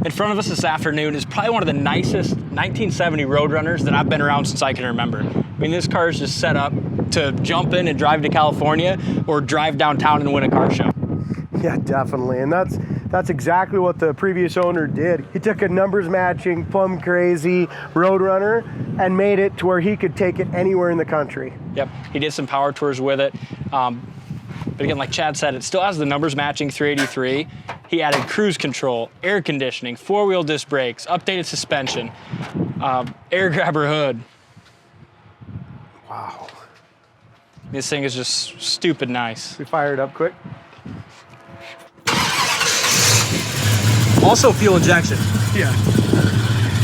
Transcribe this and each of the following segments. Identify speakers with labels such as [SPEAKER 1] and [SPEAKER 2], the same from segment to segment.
[SPEAKER 1] In front of us this afternoon is probably one of the nicest 1970 Roadrunners that I've been around since I can remember. I mean, this car is just set up to jump in and drive to California or drive downtown and win a car show.
[SPEAKER 2] Yeah, definitely. And that's exactly what the previous owner did. He took a numbers matching Plum Crazy Roadrunner and made it to where he could take it anywhere in the country.
[SPEAKER 1] Yep, he did some power tours with it. But again, like Chad said, it still has the numbers matching 383. He added cruise control, air conditioning, four-wheel disc brakes, updated suspension, air grabber hood.
[SPEAKER 2] Wow.
[SPEAKER 1] This thing is just stupid nice.
[SPEAKER 2] We fire it up quick.
[SPEAKER 1] Also fuel injection.
[SPEAKER 2] Yeah.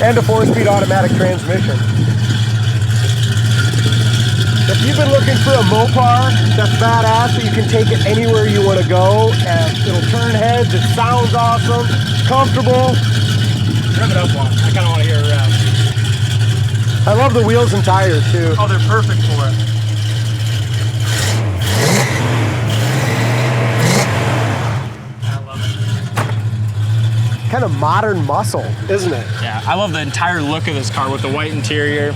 [SPEAKER 2] And a 4-speed automatic transmission. If you've been looking for a Mopar that's badass, that you can take it anywhere you want to go, and it'll turn heads, it sounds awesome, comfortable.
[SPEAKER 1] Rev it up one. I kind of want to hear it rev.
[SPEAKER 2] I love the wheels and tires too.
[SPEAKER 1] Oh, they're perfect for it. I love it.
[SPEAKER 2] Kind of modern muscle, isn't it?
[SPEAKER 1] Yeah, I love the entire look of this car with the white interior.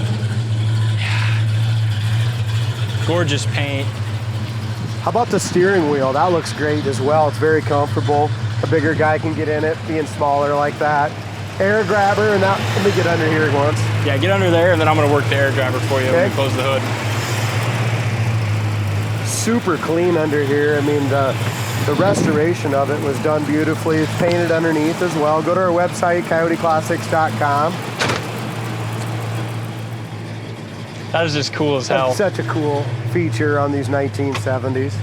[SPEAKER 1] Gorgeous paint.
[SPEAKER 2] How about the steering wheel? That looks great as well. It's very comfortable. A bigger guy can get in it, being smaller like that. Air grabber, and now, let me get under here once.
[SPEAKER 1] Yeah, get under there, and then I'm gonna work the air grabber for you when we close the hood.
[SPEAKER 2] Super clean under here. I mean, the restoration of it was done beautifully. It's painted underneath as well. Go to our website, coyoteclassics.com.
[SPEAKER 1] That is just cool as hell.
[SPEAKER 2] That's such a cool feature on these 1970s.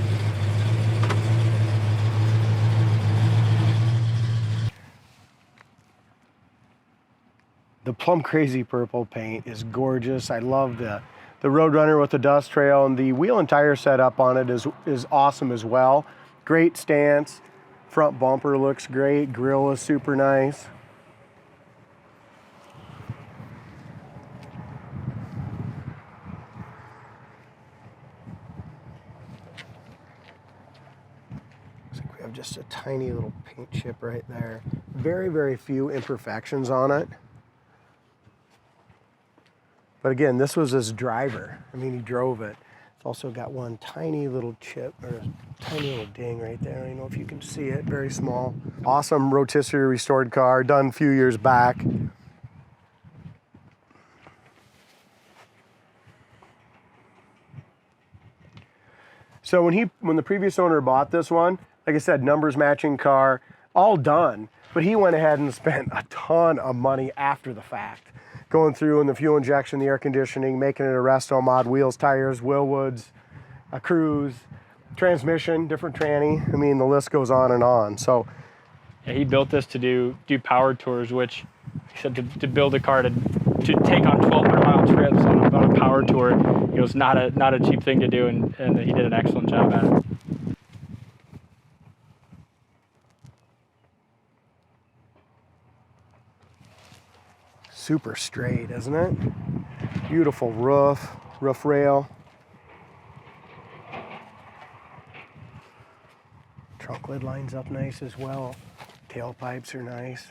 [SPEAKER 2] The Plum Crazy purple paint is gorgeous. I love the Roadrunner with the dust trail, and the wheel and tire setup on it is awesome as well. Great stance. Front bumper looks great. Grille is super nice. Just a tiny little paint chip right there. Very, very few imperfections on it. But again, this was his driver. I mean, he drove it. It's also got one tiny little chip, or a tiny little ding right there. I don't know if you can see it, very small. Awesome rotisserie restored car, done a few years back. So when the previous owner bought this one, like I said, numbers matching car, all done, but he went ahead and spent a ton of money after the fact. Going through and the fuel injection, the air conditioning, making it a resto mod, wheels, tires, Wilwoods, a cruise, transmission, different tranny. I mean, the list goes on and on. So
[SPEAKER 1] yeah, he built this to do power tours, which he said to build a car to take on 1,200-mile trips on a power tour, it was not a cheap thing to do, and he did an excellent job at it.
[SPEAKER 2] Super straight, isn't it? Beautiful roof rail. Trunk lid lines up nice as well. Tailpipes are nice.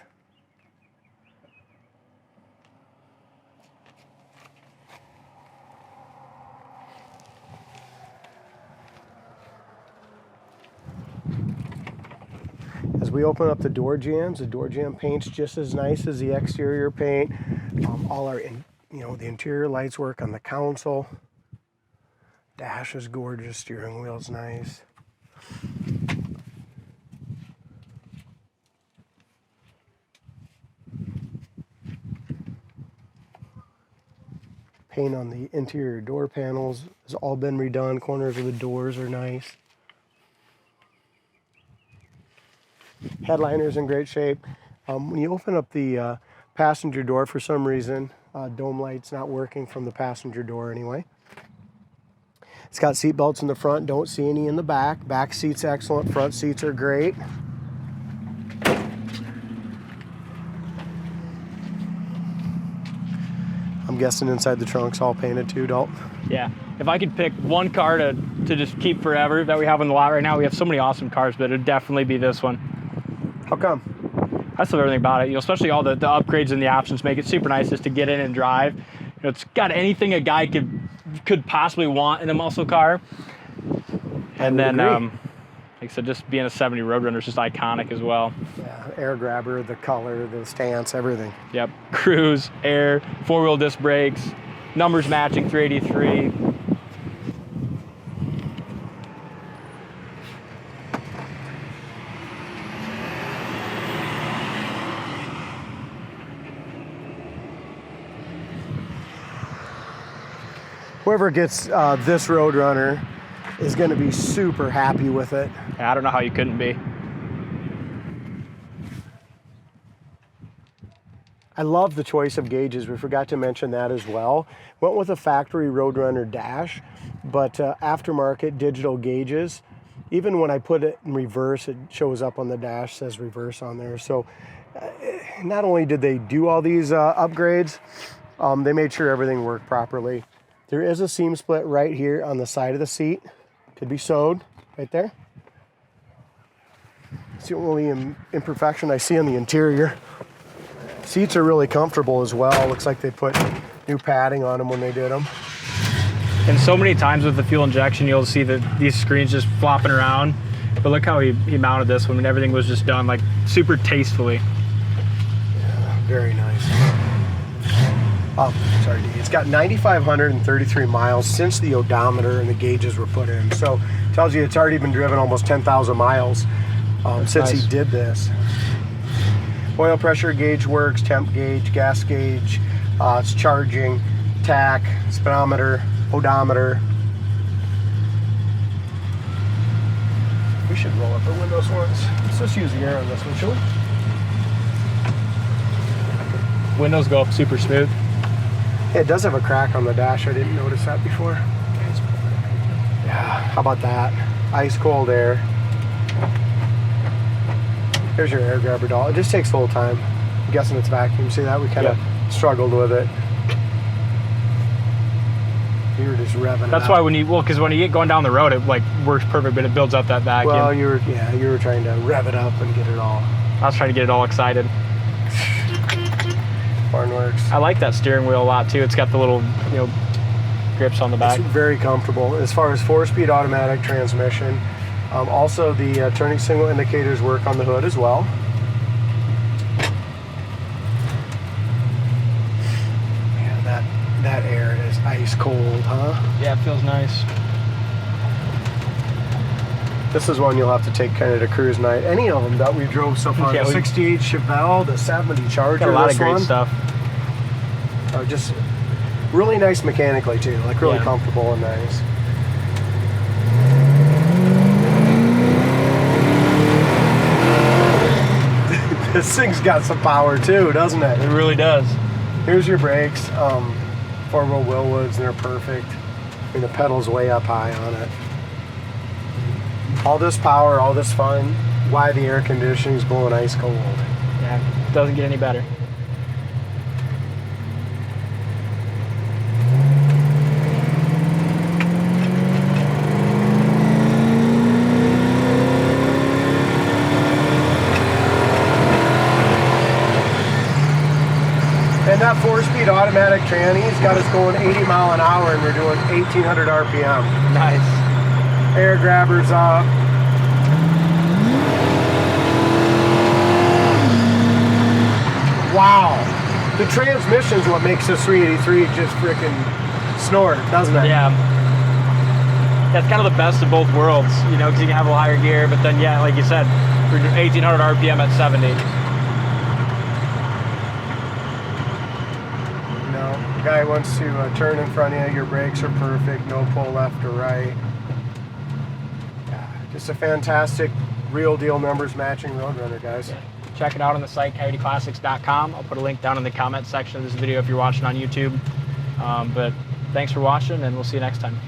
[SPEAKER 2] As we open up the door jambs, the door jamb paint's just as nice as the exterior paint. All our, the interior lights work on the console. Dash is gorgeous, steering wheel's nice. Paint on the interior door panels has all been redone. Corners of the doors are nice. Headliner's in great shape. When you open up the passenger door, for some reason, dome light's not working from the passenger door anyway. It's got seat belts in the front, don't see any in the back. Back seat's excellent, front seats are great. I'm guessing inside the trunk's all painted too, Dalt.
[SPEAKER 1] Yeah, if I could pick one car to just keep forever that we have on the lot right now, we have so many awesome cars, but it'd definitely be this one.
[SPEAKER 2] How come?
[SPEAKER 1] I just love everything about it. You know, especially all the upgrades and the options make it super nice just to get in and drive. You know, it's got anything a guy could possibly want in a muscle car. And then, like I said, just being a 70 Roadrunner is just iconic as well.
[SPEAKER 2] Yeah, air grabber, the color, the stance, everything.
[SPEAKER 1] Yep, cruise, air, 4-wheel disc brakes, numbers matching 383.
[SPEAKER 2] Whoever gets this Roadrunner is going to be super happy with it.
[SPEAKER 1] I don't know how you couldn't be.
[SPEAKER 2] I love the choice of gauges. We forgot to mention that as well. Went with a factory Roadrunner dash, but aftermarket digital gauges. Even when I put it in reverse, it shows up on the dash, says reverse on there. So not only did they do all these upgrades, they made sure everything worked properly. There is a seam split right here on the side of the seat. Could be sewed right there. It's the only imperfection I see on the interior. Seats are really comfortable as well. Looks like they put new padding on them when they did them.
[SPEAKER 1] And so many times with the fuel injection, you'll see that these screens just flopping around. But look how he mounted this one, and everything was just done like super tastefully.
[SPEAKER 2] Yeah, very nice. Oh, sorry, D. It's got 9,533 miles since the odometer and the gauges were put in. So it tells you it's already been driven almost 10,000 miles since he did this. Oil pressure gauge works, temp gauge, gas gauge, it's charging, tach, speedometer, odometer. We should roll up the windows once. Let's just use the air on this one, shall we?
[SPEAKER 1] Windows go up super smooth.
[SPEAKER 2] Yeah, it does have a crack on the dash. I didn't notice that before. Yeah, how about that? Ice cold air. Here's your air grabber doll. It just takes a little time. I'm guessing it's vacuum. See that? We kind of struggled with it. You were just revving.
[SPEAKER 1] That's why because when you get going down the road, it like works perfect, but it builds up that vacuum.
[SPEAKER 2] Well, you were trying to rev it up and get it all.
[SPEAKER 1] I was trying to get it all excited.
[SPEAKER 2] Barn works.
[SPEAKER 1] I like that steering wheel a lot too. It's got the little, grips on the back.
[SPEAKER 2] It's very comfortable. As far as 4-speed automatic transmission, also the turning signal indicators work on the hood as well. Man, that air is ice cold, huh?
[SPEAKER 1] Yeah, it feels nice.
[SPEAKER 2] This is one you'll have to take kind of to cruise night. Any of them that we drove so far.
[SPEAKER 1] Yeah,
[SPEAKER 2] the 68 Chevelle, the 70 Charger.
[SPEAKER 1] Got a lot of great stuff.
[SPEAKER 2] Just really nice mechanically too, like really comfortable and nice. This thing's got some power too, doesn't it?
[SPEAKER 1] It really does.
[SPEAKER 2] Here's your brakes. 4-wheel Wilwoods, and they're perfect. I mean, the pedal's way up high on it. All this power, all this fun, why the air conditioning's blowing ice cold.
[SPEAKER 1] Yeah, it doesn't get any better.
[SPEAKER 2] And that 4-speed automatic tranny's got us going 80 mile an hour, and we're doing 1,800 RPM.
[SPEAKER 1] Nice.
[SPEAKER 2] Air grabbers up. Wow. The transmission's what makes this 383 just freaking snort, doesn't it?
[SPEAKER 1] Yeah. That's kind of the best of both worlds, because you can have a little higher gear, but then, like you said, we're doing 1,800 RPM at 70.
[SPEAKER 2] The guy wants to turn in front of you, your brakes are perfect, no pull left or right. Just a fantastic, real deal numbers matching Roadrunner, guys.
[SPEAKER 1] Yeah. Check it out on the site, coyoteclassics.com. I'll put a link down in the comment section of this video if you're watching on YouTube. But thanks for watching, and we'll see you next time.